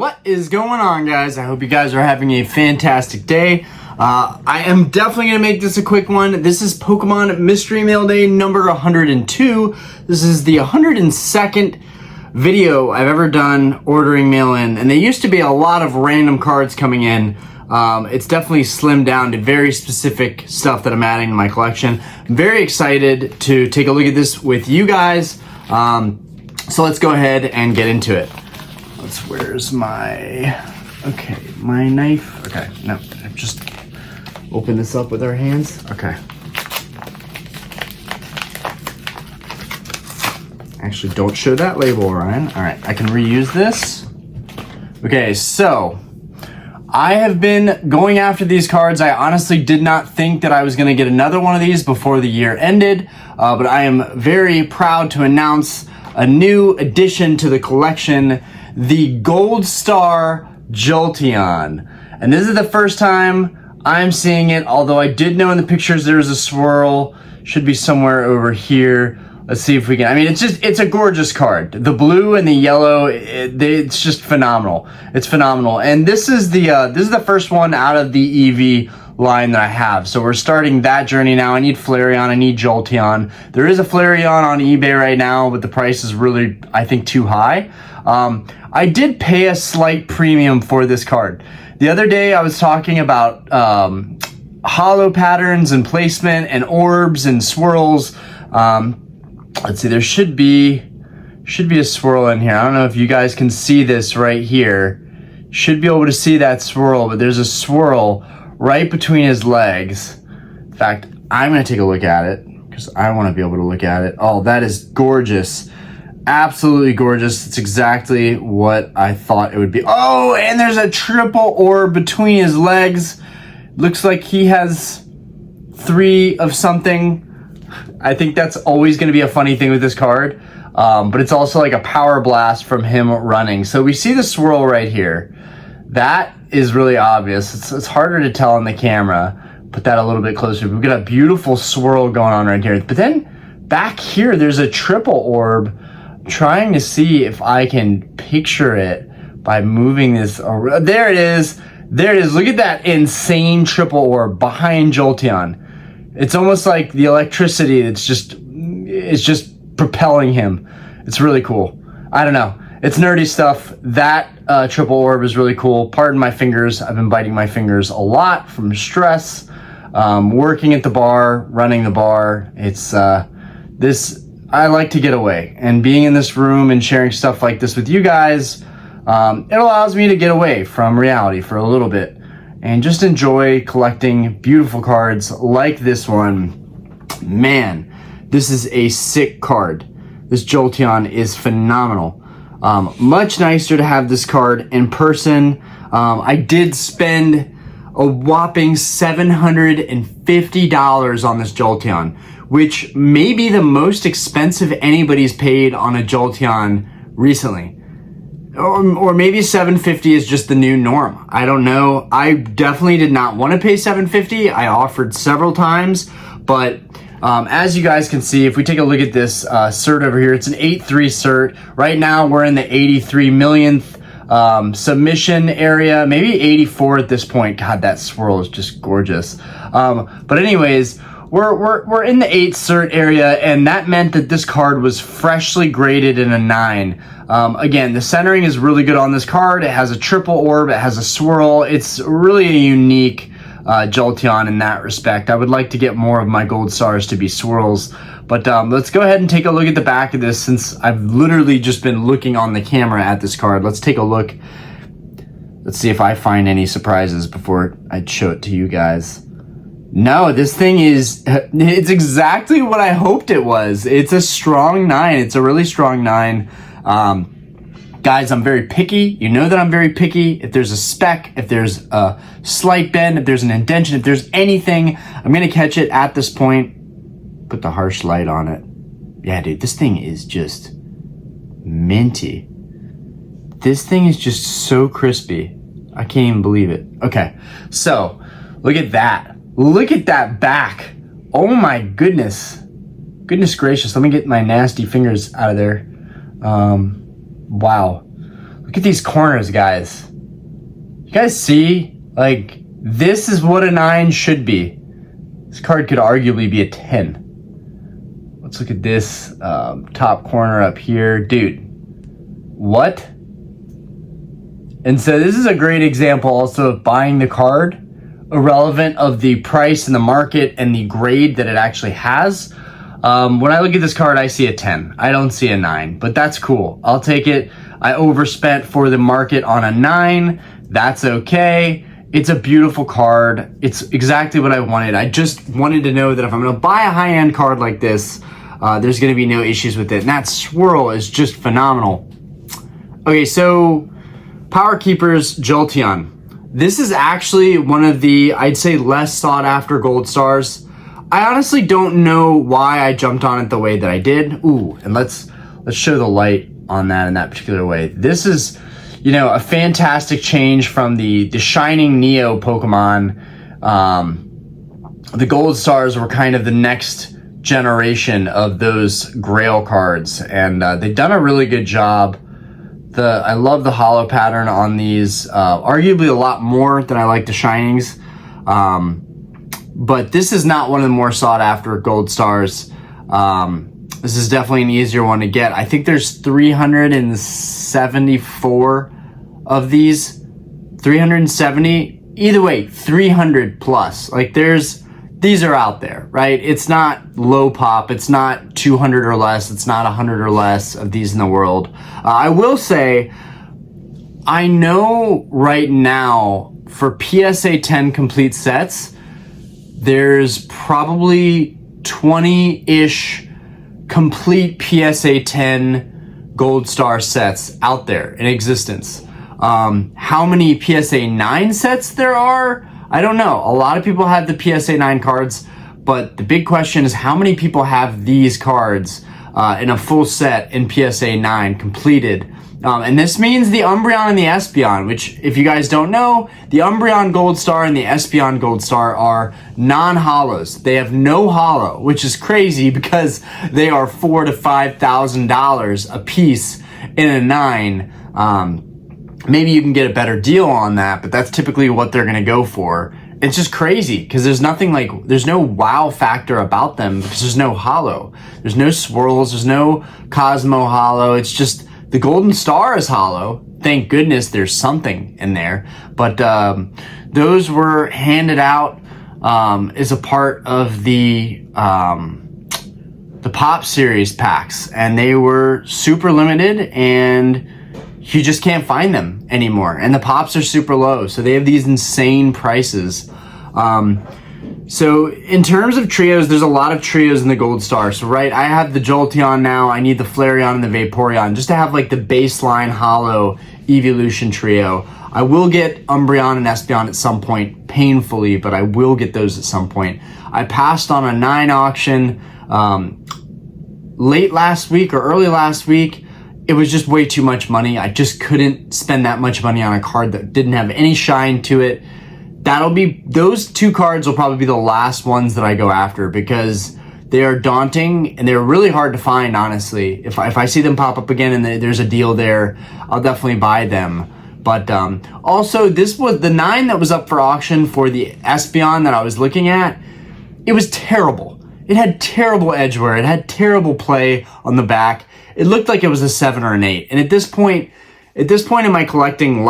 What is going on, guys? I hope you guys are having a fantastic day. I am definitely going to make this a quick one. This is Pokemon Mystery Mail Day number 102. This is the 102nd video I've ever done ordering mail-in, and there used to be a lot of random cards coming in. It's definitely slimmed down to very specific stuff that I'm adding to my collection. I'm very excited to take a look at this with you guys. So let's go ahead and get into it. Where's my knife? Okay, no, just open this up with our hands. Okay. Actually, don't show that label, Ryan. All right, I can reuse this. Okay, so I have been going after these cards. I honestly did not think that I was going to get another one of these before the year ended, but I am very proud to announce a new addition to the collection, the Gold Star Jolteon. And this is the first time I'm seeing it, although I did know in the pictures there's a swirl. Should be somewhere over here. Let's see if we can, I mean, it's a gorgeous card. The blue and the yellow, it's just phenomenal. It's phenomenal. And this is the first one out of the EV line that I have. So we're starting that journey now. I need Flareon, I need Jolteon. There is a Flareon on eBay right now, but the price is really, I think, too high. I did pay a slight premium for this card. The other day I was talking about hollow patterns and placement and orbs and swirls. Let's see, there should be a swirl in here. I don't know if you guys can see this right here. Should be able to see that swirl, but there's a swirl right between his legs. In fact, I'm gonna take a look at it because I want to be able to look at it. Oh, that is gorgeous. Absolutely gorgeous. It's exactly what I thought it would be. Oh, and there's a triple orb between his legs. Looks like he has 3 of something. I think that's always going to be a funny thing with this card. But it's also like a power blast from him running. So we see the swirl right here. That is really obvious. It's harder to tell on the camera. Put that a little bit closer. We've got a beautiful swirl going on right here. But then back here, there's a triple orb. Trying to see if I can picture it by moving this around. There it is. There it is. Look at that insane triple orb behind Jolteon. It's almost like the electricity that's just propelling him. It's really cool. I don't know. It's nerdy stuff. That triple orb is really cool. Pardon my fingers. I've been biting my fingers a lot from stress, working at the bar, running the bar. It's I like to get away, and being in this room and sharing stuff like this with you guys, it allows me to get away from reality for a little bit and just enjoy collecting beautiful cards like this one. Man, this is a sick card. This Jolteon is phenomenal. Much nicer to have this card in person. I did spend a whopping $750 on this Jolteon, which may be the most expensive anybody's paid on a Jolteon recently. Or maybe $750 is just the new norm. I don't know. I definitely did not want to pay $750. I offered several times, but as you guys can see, if we take a look at this cert over here, it's an 8.3 cert. Right now, we're in the 83 millionth submission area, maybe 84 at this point. God, that swirl is just gorgeous. But anyways, we're in the 8 cert area, and that meant that this card was freshly graded in a 9. Again, the centering is really good on this card. It has a triple orb, it has a swirl. It's really a unique Jolteon in that respect. I would like to get more of my gold stars to be swirls. But let's go ahead and take a look at the back of this, since I've literally just been looking on the camera at this card. Let's take a look. Let's see if I find any surprises before I show it to you guys. No, this thing it's exactly what I hoped it was. It's a strong 9. It's a really strong 9. Guys, I'm very picky. You know that I'm very picky. If there's a speck, if there's a slight bend, if there's an indentation, if there's anything, I'm going to catch it at this point. Put the harsh light on it. Yeah, dude, this thing is just minty. This thing is just so crispy. I can't even believe it. Okay, so look at that. Look at that back. Oh my goodness. Goodness gracious. Let me get my nasty fingers out of there. Wow. Look Look at these corners, guys. You guys see? Like, this is what a 9 should be. This card could arguably be a 10. Let's look at this top corner up here. Dude, what? And so this is a great example also of buying the card, irrelevant of the price in the market and the grade that it actually has. When I look at this card, I see a 10. I don't see a 9, but that's cool. I'll take it. I overspent for the market on a 9. That's okay. It's a beautiful card. It's exactly what I wanted. I just wanted to know that if I'm going to buy a high-end card like this, there's going to be no issues with it. And that swirl is just phenomenal. Okay, so Power Keepers Jolteon. This is actually one of the, I'd say, less sought after gold stars. I honestly don't know why I jumped on it the way that I did. Ooh, and let's show the light on that in that particular way. This is, you know, a fantastic change from the Shining Neo Pokemon. The gold stars were kind of the next generation of those Grail cards, and they've done a really good job. I love the hollow pattern on these, arguably a lot more than I like the Shinings. But this is not one of the more sought after gold stars. This is definitely an easier one to get. I think there's 374 of these. 370, either way, 300 plus. Like these are out there, right? It's not low pop. It's not 200 or less. It's not 100 or less of these in the world. I will say, I know right now for PSA 10 complete sets, there's probably 20-ish complete PSA 10 gold star sets out there in existence. How many PSA 9 sets there are, I don't know. A lot of people have the PSA 9 cards, but the big question is how many people have these cards in a full set in PSA 9 completed. And this means the Umbreon and the Espeon, which, if you guys don't know, the Umbreon Gold Star and the Espeon Gold Star are non-hollows. They have no hollow, which is crazy because they are $4,000 to $5,000 a piece in a 9. Maybe you can get a better deal on that, but that's typically what they're going to go for. It's just crazy because there's nothing like, there's no wow factor about them because there's no hollow. There's no swirls. There's no Cosmo hollow. It's just the Golden Star is hollow. Thank goodness there's something in there. But those were handed out as a part of the Pop Series packs, and they were super limited, and you just can't find them anymore. And the pops are super low, so they have these insane prices. So in terms of trios, there's a lot of trios in the Gold Star. So right, I have the Jolteon now. I need the Flareon and the Vaporeon just to have like the baseline hollow evolution trio. I will get Umbreon and Espeon at some point, painfully, but I will get those at some point. I passed on a 9 auction late last week or early last week. It was just way too much money. I just couldn't spend that much money on a card that didn't have any shine to it. Those 2 cards will probably be the last ones that I go after because they are daunting and they're really hard to find, honestly. If I see them pop up again and there's a deal there, I'll definitely buy them. But also, this was the 9 that was up for auction for the Espeon that I was looking at. It was terrible. It had terrible edge wear. It had terrible play on the back. It looked like it was a 7 or an 8. And at this point in my collecting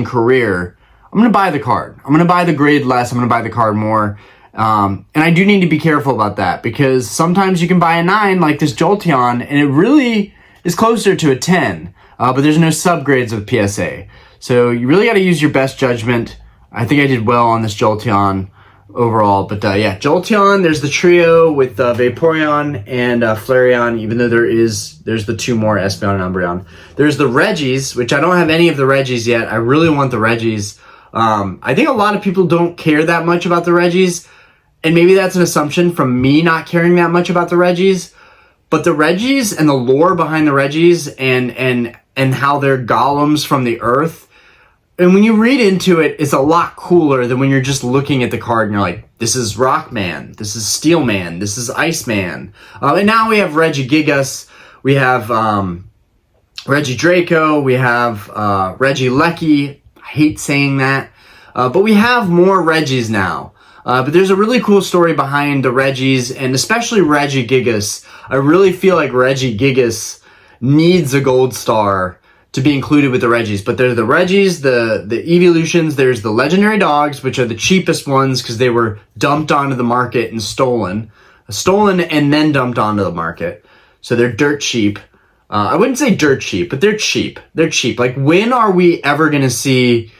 career, I'm going to buy the card. I'm going to buy the grade less. I'm going to buy the card more. And I do need to be careful about that because sometimes you can buy a 9 like this Jolteon and it really is closer to a 10. But there's no subgrades of PSA. So you really got to use your best judgment. I think I did well on this Jolteon overall. But yeah, Jolteon, there's the trio with Vaporeon and Flareon, even though there's the 2 more, Espeon and Umbreon. There's the Regis, which I don't have any of the Regis yet. I really want the Regis. I think a lot of people don't care that much about the Regis, and maybe that's an assumption from me not caring that much about the Regis. But the Regis and the lore behind the Regis and how they're golems from the earth, and when you read into it, it's a lot cooler than when you're just looking at the card and you're like, this is Rockman, this is Steelman, this is Iceman. And now we have Regigigas, we have Reggie Draco, we have Reggie Lecky. I hate saying that. But we have more Reggies now. But there's a really cool story behind the Reggies, and especially Reggie Gigas. I really feel like Reggie Gigas needs a gold star to be included with the Reggies. But there's the Reggies, the Evolutions, there's the Legendary Dogs, which are the cheapest ones because they were dumped onto the market and stolen. Stolen and then dumped onto the market. So they're dirt cheap. I wouldn't say dirt cheap, but they're cheap. They're cheap. Like, when are we ever going to see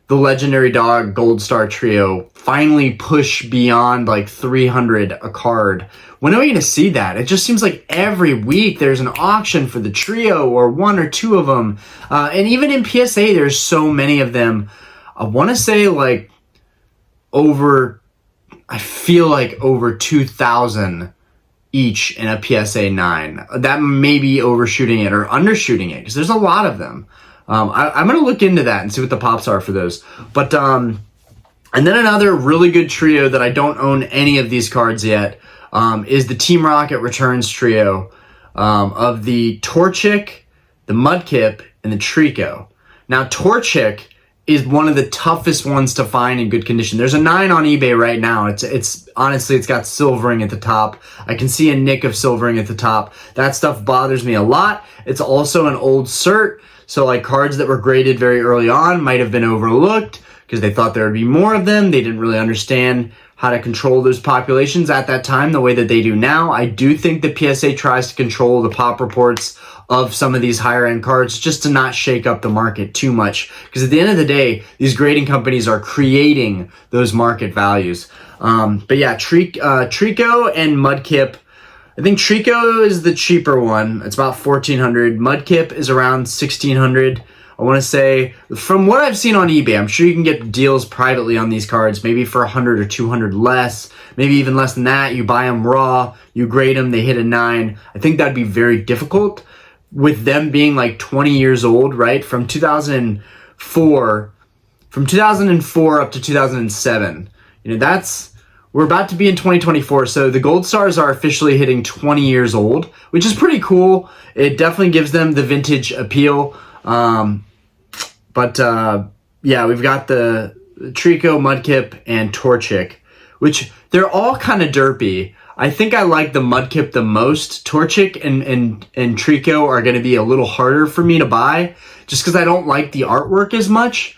the Legendary Dog Gold Star Trio finally push beyond like 300 a card? When are we going to see that? It just seems like every week there's an auction for the trio or one or two of them. And even in PSA, there's so many of them. I want to say like I feel like over 2,000 each in a PSA 9. That may be overshooting it or undershooting it because there's a lot of them. I'm going to look into that and see what the pops are for those. But, and then another really good trio that I don't own any of these cards yet, is the Team Rocket Returns trio, of the Torchic, the Mudkip, and the Trico. Now, Torchic is one of the toughest ones to find in good condition. There's a 9 on eBay right now. It's honestly, it's got silvering at the top. I can see a nick of silvering at the top. That stuff bothers me a lot. It's also an old cert. So like cards that were graded very early on might have been overlooked because they thought there would be more of them. They didn't really understand how to control those populations at that time the way that they do now. I do think the PSA tries to control the pop reports of some of these higher end cards just to not shake up the market too much. Because at the end of the day, these grading companies are creating those market values. But yeah, Trico and Mudkip. I think Trico is the cheaper one. It's about 1,400. Mudkip is around 1,600. I want to say, from what I've seen on eBay, I'm sure you can get deals privately on these cards, maybe for 100 or 200 less, maybe even less than that. You buy them raw, you grade them, they hit a 9. I think that'd be very difficult with them being like 20 years old, right? From 2004 up to 2007. You know, we're about to be in 2024, so the Gold Stars are officially hitting 20 years old, which is pretty cool. It definitely gives them the vintage appeal. Yeah, we've got the Trico, Mudkip, and Torchic, which they're all kind of derpy. I think I like the Mudkip the most. Torchic and Trico are going to be a little harder for me to buy just because I don't like the artwork as much.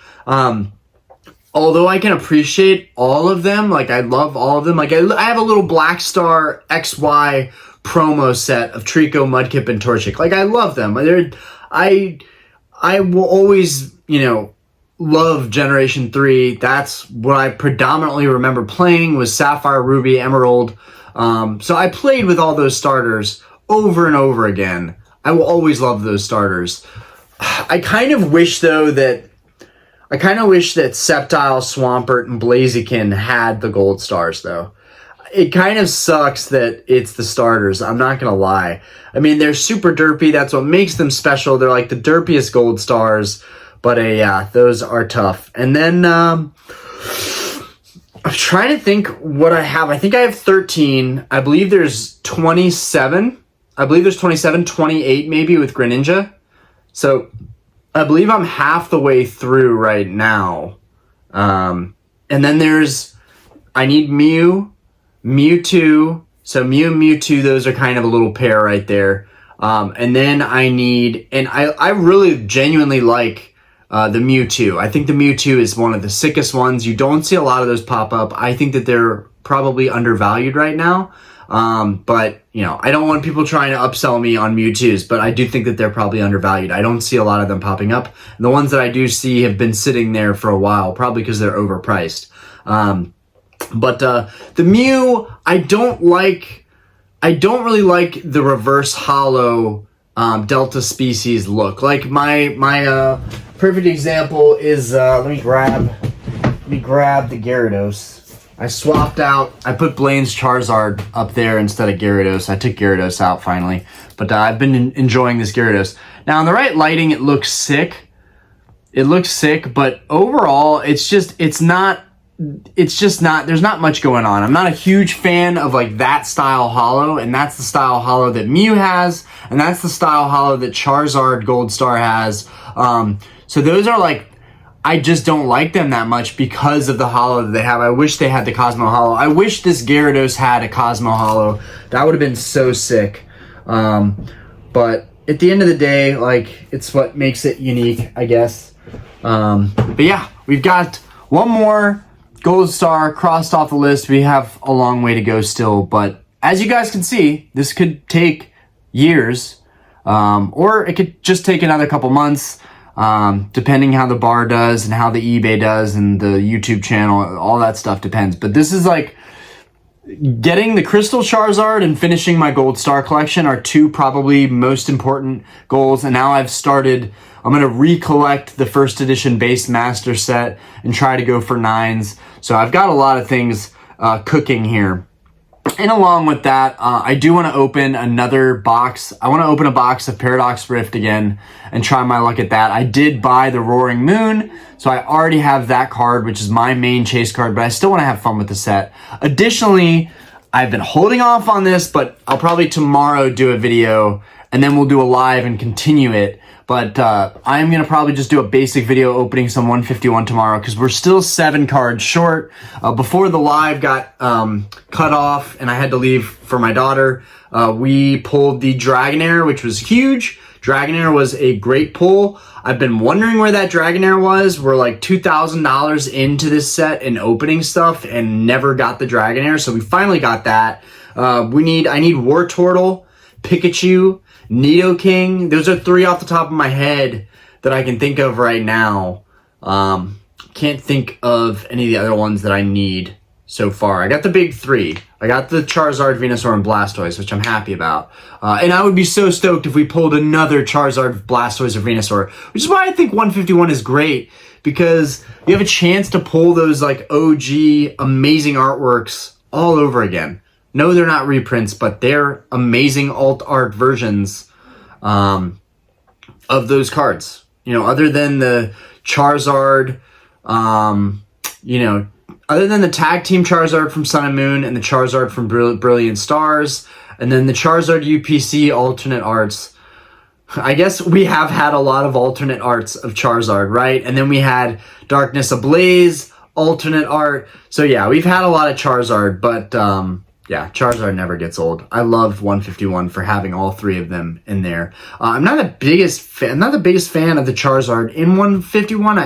Although I can appreciate all of them, like I love all of them. Like I have a little Black Star XY promo set of Trico, Mudkip, and Torchic. Like I love them. I will always, love Generation 3. That's what I predominantly remember playing was Sapphire, Ruby, Emerald. So I played with all those starters over and over again. I will always love those starters. I kind of wish that Sceptile, Swampert, and Blaziken had the gold stars, though. It kind of sucks that it's the starters. I'm not going to lie. I mean, they're super derpy. That's what makes them special. They're like the derpiest gold stars. But yeah, those are tough. And then I'm trying to think what I have. I think I have 13. I believe there's 27. 28 maybe with Greninja. So I believe I'm half the way through right now. And then I need Mewtwo. So Mew and Mewtwo, those are kind of a little pair right there. And then I really genuinely like the Mewtwo. I think the Mewtwo is one of the sickest ones. You don't see a lot of those pop up. I think that they're probably undervalued right now. But, I don't want people trying to upsell me on Mewtwo's, but I do think that they're probably undervalued. I don't see a lot of them popping up. And the ones that I do see have been sitting there for a while, probably because they're overpriced. But the Mew, I don't really like the reverse hollow Delta species look. Like my perfect example is let me grab the Gyarados. I put Blaine's Charizard up there instead of Gyarados. I took Gyarados out finally, but I've been enjoying this Gyarados. Now in the right lighting, it looks sick. But overall, it's not it's just not, there's not much going on. I'm not a huge fan of like that style holo, and that's the style holo that Mew has, and that's the style holo that Charizard Gold Star has. So those are like, I just don't like them that much because of the holo that they have. I wish they had the Cosmo holo. I wish this Gyarados had a Cosmo holo. That would have been so sick. But at the end of the day, like, it's what makes it unique, I guess. But yeah, we've got one more Gold Star crossed off the list. We have a long way to go still, but as you guys can see, this could take years, or it could just take another couple months, depending how the bar does and how the eBay does and the YouTube channel, all that stuff depends. But this is like, getting the Crystal Charizard and finishing my Gold Star collection are two probably most important goals. And now I've started, I'm going to recollect the first edition base master set and try to go for 9s. So I've got a lot of things cooking here. And along with that, I do want to open another box. I want to open a box of Paradox Rift again and try my luck at that. I did buy the Roaring Moon, so I already have that card, which is my main chase card, but I still want to have fun with the set. Additionally, I've been holding off on this, but I'll probably tomorrow do a video, and then we'll do a live and continue it. But I'm going to probably just do a basic video opening some 151 tomorrow because we're still 7 cards short. Before the live got cut off and I had to leave for my daughter, we pulled the Dragonair, which was huge. Dragonair was a great pull. I've been wondering where that Dragonair was. We're like $2,000 into this set and opening stuff and never got the Dragonair. So we finally got that. I need Wartortle, Pikachu, Nidoking. Those are 3 off the top of my head that I can think of right now. Can't think of any of the other ones that I need so far. I got the big 3. I got the Charizard, Venusaur, and Blastoise, which I'm happy about. And I would be so stoked if we pulled another Charizard, Blastoise, or Venusaur, which is why I think 151 is great, because you have a chance to pull those like OG amazing artworks all over again. No, they're not reprints, but they're amazing alt art versions of those cards. You know, other than the Charizard, you know, other than the Tag Team Charizard from Sun and Moon and the Charizard from Brilliant Stars, and then the Charizard UPC alternate arts, I guess we have had a lot of alternate arts of Charizard, right? And then we had Darkness Ablaze alternate art. So yeah, we've had a lot of Charizard, but yeah, Charizard never gets old. I love 151 for having all 3 of them in there. I'm not the biggest fan of the Charizard in 151.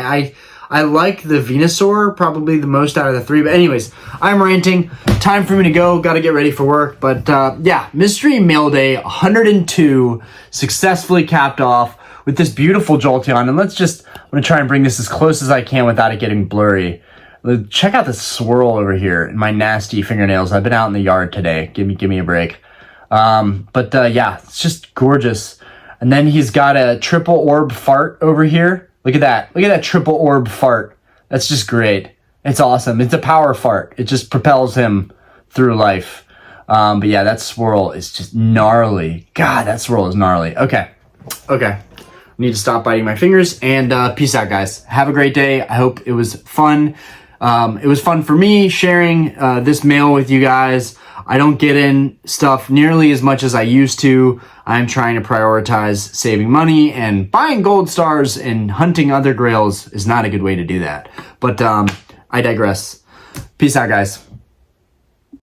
I like the Venusaur probably the most out of the 3. But anyways, I'm ranting. Time for me to go. Got to get ready for work. But yeah, Mystery Mail Day 102 successfully capped off with this beautiful Jolteon. And I'm going to try and bring this as close as I can without it getting blurry. Check out the swirl over here in my nasty fingernails. I've been out in the yard today. Give me a break. Yeah, it's just gorgeous. And then he's got a triple orb fart over here. Look at that. Look at that triple orb fart. That's just great. It's awesome. It's a power fart. It just propels him through life. But yeah, that swirl is just gnarly. God, that swirl is gnarly. Okay. I need to stop biting my fingers, and peace out, guys. Have a great day. I hope it was fun. It was fun for me sharing this mail with you guys. I don't get in stuff nearly as much as I used to. I'm trying to prioritize saving money, and buying gold stars and hunting other grails is not a good way to do that. But I digress. Peace out, guys.